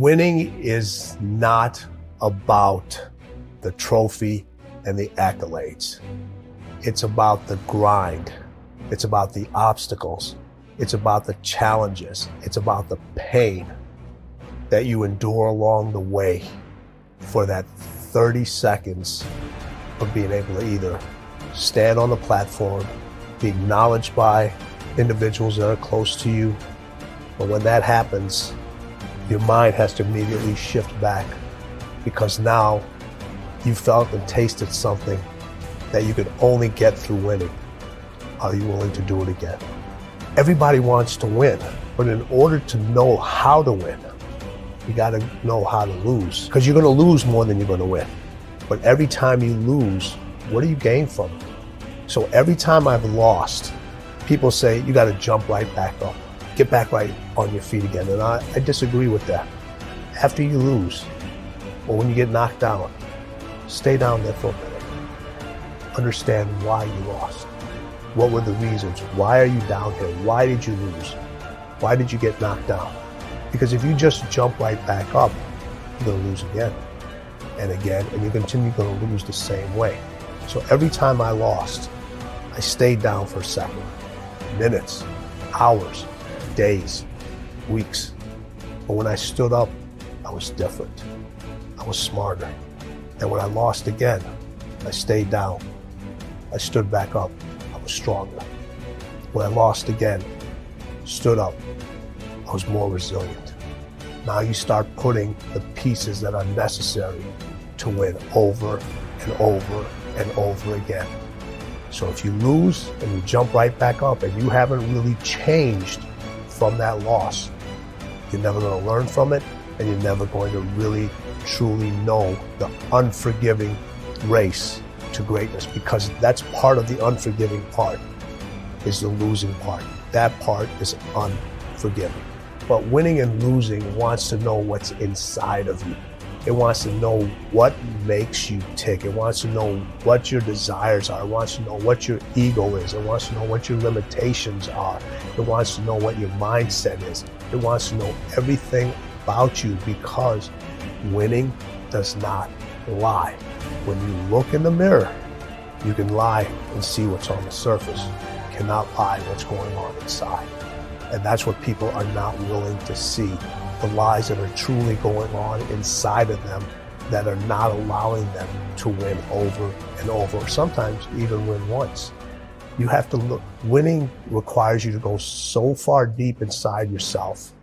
Winning is not about the trophy and the accolades. It's about the grind. It's about the obstacles. It's about the challenges. It's about the pain that you endure along the way for that 30 seconds of being able to either stand on the platform, be acknowledged by individuals that are close to you. But when that happens, your mind has to immediately shift back, because now you felt and tasted something that you could only get through winning. Are you willing to do it again? Everybody wants to win, but in order to know how to win, you got to know how to lose, because you're going to lose more than you're going to win. But every time you lose, what do you gain from it? So every time I've lost, people say you got to jump right back up, get back right on your feet again. And I disagree with that. After you lose, or when you get knocked down, stay down there for a minute. Understand why you lost. What were the reasons? Why are you down here? Why did you lose? Why did you get knocked down? Because if you just jump right back up, you're going to lose again and again, and you're going to lose the same way. So every time I lost, I stayed down for a second, minutes, hours, days, weeks. But when I stood up, I was different. I was smarter. And when I lost again, I stayed down. I stood back up. I was stronger. When I lost again, stood up, I was more resilient. Now you start putting the pieces that are necessary to win over and over and over again. So if you lose and you jump right back up and you haven't really changed from that loss, you're never going to learn from it, and you're never going to really truly know the unforgiving race to greatness, because that's part of the unforgiving part, is the losing part. That part is unforgiving. But winning and losing wants to know what's inside of you. It wants to know what makes you tick. It wants to know what your desires are. It wants to know what your ego is. It wants to know what your limitations are. It wants to know what your mindset is. It wants to know everything about you, because winning does not lie. When you look in the mirror, you can lie and see what's on the surface. You cannot lie what's going on inside. And that's what people are not willing to see. The lies that are truly going on inside of them that are not allowing them to win over and over, sometimes even win once. You have to look. Winning requires you to go so far deep inside yourself.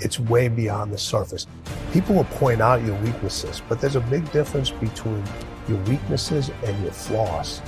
It's way beyond the surface. People will point out your weaknesses, but there's a big difference between your weaknesses and your flaws.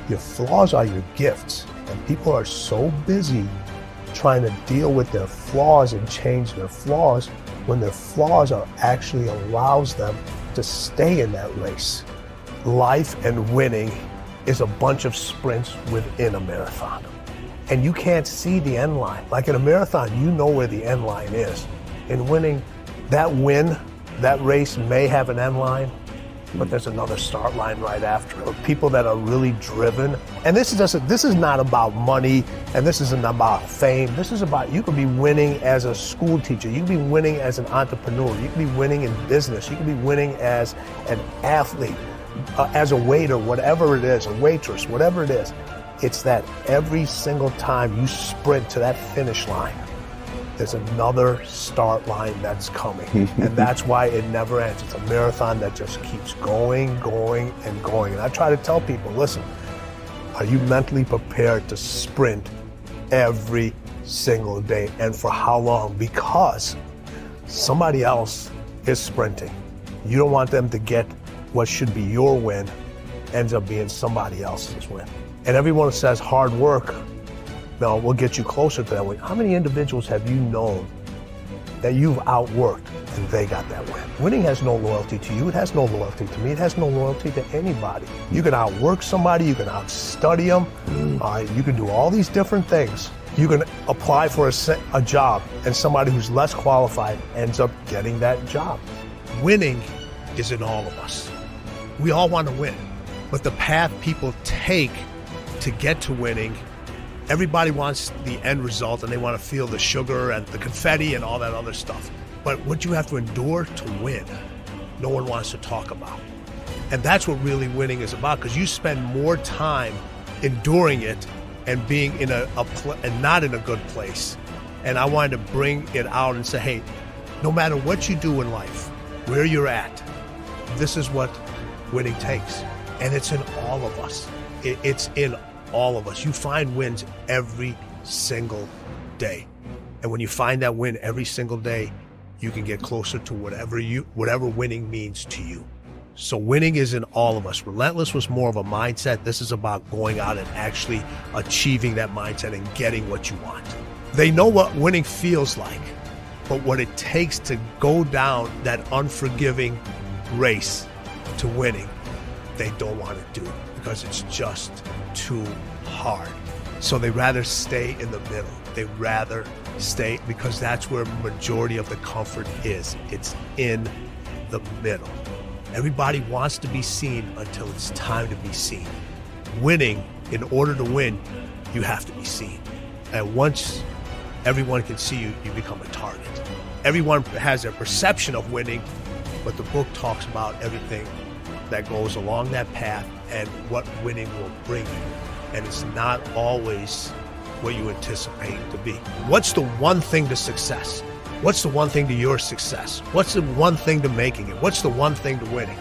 Your flaws are your gifts, and people are so busy trying to deal with their flaws and change their flaws, when their flaws are actually allows them to stay in that race. Life and winning is a bunch of sprints within a marathon. And you can't see the end line. Like in a marathon, you know where the end line is. In winning, that race may have an end line, but there's another start line right after it. People that are really driven. And this is not about money, and this isn't about fame. This is about, you could be winning as a school teacher. You could be winning as an entrepreneur. You could be winning in business. You could be winning as an athlete, as a waiter, whatever it is, a waitress, whatever it is. It's that every single time you sprint to that finish line, there's another start line that's coming. And that's why it never ends. It's a marathon that just keeps going, going, and going. And I try to tell people, listen, are you mentally prepared to sprint every single day? And for how long? Because somebody else is sprinting. You don't want them to get what should be your win, ends up being somebody else's win. And everyone says hard work, no, will get you closer to that win. How many individuals have you known that you've outworked and they got that win? Winning has no loyalty to you. It has no loyalty to me. It has no loyalty to anybody. You can outwork somebody. You can outstudy them. You can do all these different things. You can apply for a job, and somebody who's less qualified ends up getting that job. Winning is in all of us. We all want to win, but the path people take to get to winning, everybody wants the end result, and they want to feel the sugar and the confetti and all that other stuff. But what you have to endure to win, no one wants to talk about. And that's what really winning is about, because you spend more time enduring it and being in and not in a good place. And I wanted to bring it out and say, hey, no matter what you do in life, where you're at, this is what winning takes. And it's in all of us. It's in all of us. You find wins every single day. And when you find that win every single day, you can get closer to whatever winning means to you. So winning is in all of us. Relentless was more of a mindset. This is about going out and actually achieving that mindset and getting what you want. They know what winning feels like, but what it takes to go down that unforgiving race to winning, they don't want to do, because it's just too hard. So they rather stay in the middle. They rather stay, because that's where majority of the comfort is. It's in the middle. Everybody wants to be seen until it's time to be seen. Winning, in order to win, you have to be seen. And once everyone can see you, you become a target. Everyone has their perception of winning, but the book talks about everything that goes along that path and what winning will bring you. And it's not always what you anticipate to be. What's the one thing to success? What's the one thing to your success? What's the one thing to making it? What's the one thing to winning?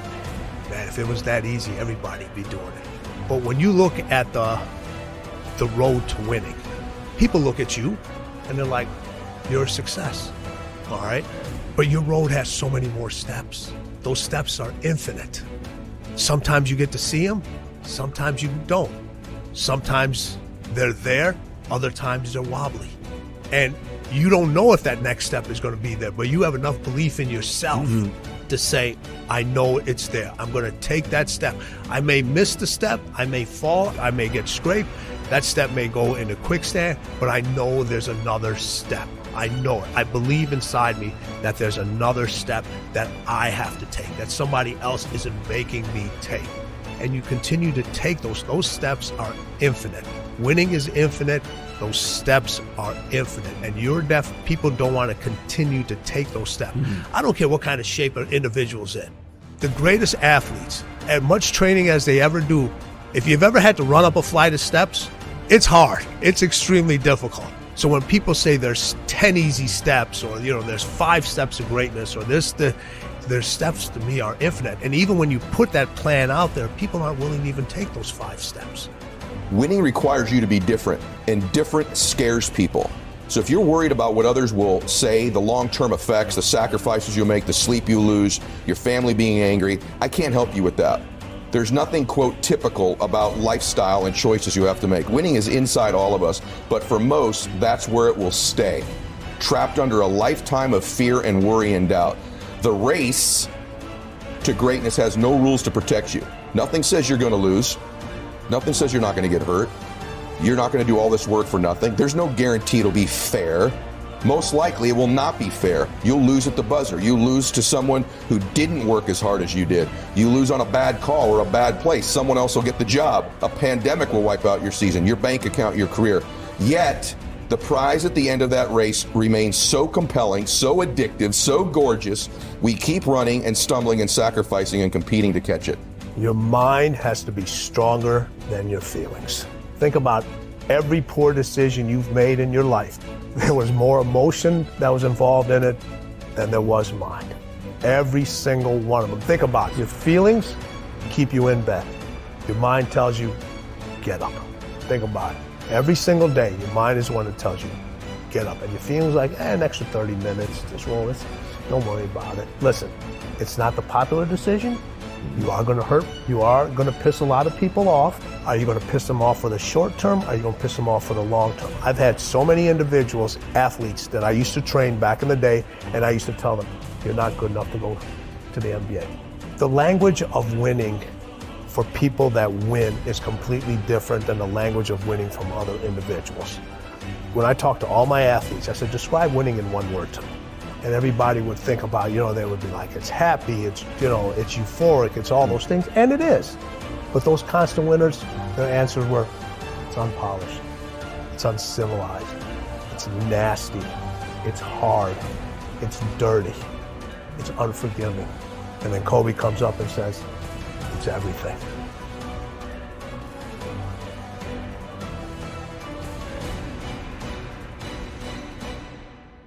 Man, if it was that easy, everybody'd be doing it. But when you look at the road to winning, people look at you and they're like, you're a success, all right? But your road has so many more steps. Those steps are infinite. Sometimes you get to see them, sometimes you don't. Sometimes they're there, other times they're wobbly. And you don't know if that next step is going to be there, but you have enough belief in yourself to say, I know it's there. I'm going to take that step. I may miss the step. I may fall. I may get scraped. That step may go into quicksand, but I know there's another step. I know it. I believe inside me that there's another step that I have to take, that somebody else isn't making me take. And you continue to take those. Those steps are infinite. Winning is infinite. Those steps are infinite. And people don't want to continue to take those steps. I don't care what kind of shape an individual's in. The greatest athletes, as much training as they ever do, if you've ever had to run up a flight of steps, it's hard. It's extremely difficult. So when people say there's 10 easy steps, or there's 5 steps of greatness, or their steps to me are infinite. And even when you put that plan out there, people aren't willing to even take those 5 steps. Winning requires you to be different, and different scares people. So if you're worried about what others will say, the long-term effects, the sacrifices you'll make, the sleep you lose, your family being angry, I can't help you with that. There's nothing, quote, typical about lifestyle and choices you have to make. Winning is inside all of us, but for most, that's where it will stay, trapped under a lifetime of fear and worry and doubt. The race to greatness has no rules to protect you. Nothing says you're going to lose. Nothing says you're not going to get hurt. You're not going to do all this work for nothing. There's no guarantee it'll be fair. Most likely it will not be fair. You'll lose at the buzzer. You lose to someone who didn't work as hard as you did. You lose on a bad call or a bad place. Someone else will get the job. A pandemic will wipe out your season, your bank account, your career. Yet, the prize at the end of that race remains so compelling, so addictive, so gorgeous, we keep running and stumbling and sacrificing and competing to catch it. Your mind has to be stronger than your feelings. Think about every poor decision you've made in your life. There was more emotion that was involved in it than there was mind. Every single one of them. Think about it. Your feelings keep you in bed. Your mind tells you, get up. Think about it. Every single day, your mind is the one that tells you, get up. And your feelings like, an extra 30 minutes, just roll it. Don't worry about it. Listen, it's not the popular decision. You are going to hurt. You are going to piss a lot of people off. Are you going to piss them off for the short term? Are you going to piss them off for the long term? I've had so many individuals, athletes that I used to train back in the day, and I used to tell them, you're not good enough to go to the NBA. The language of winning for people that win is completely different than the language of winning from other individuals. When I talk to all my athletes, I said, describe winning in one word to me. And everybody would think about, they would be like, it's happy, it's euphoric, it's all those things, and it is. But those constant winners, their answers were, it's unpolished, it's uncivilized, it's nasty, it's hard, It's dirty. It's unforgiving. And then Kobe comes up and says, it's everything.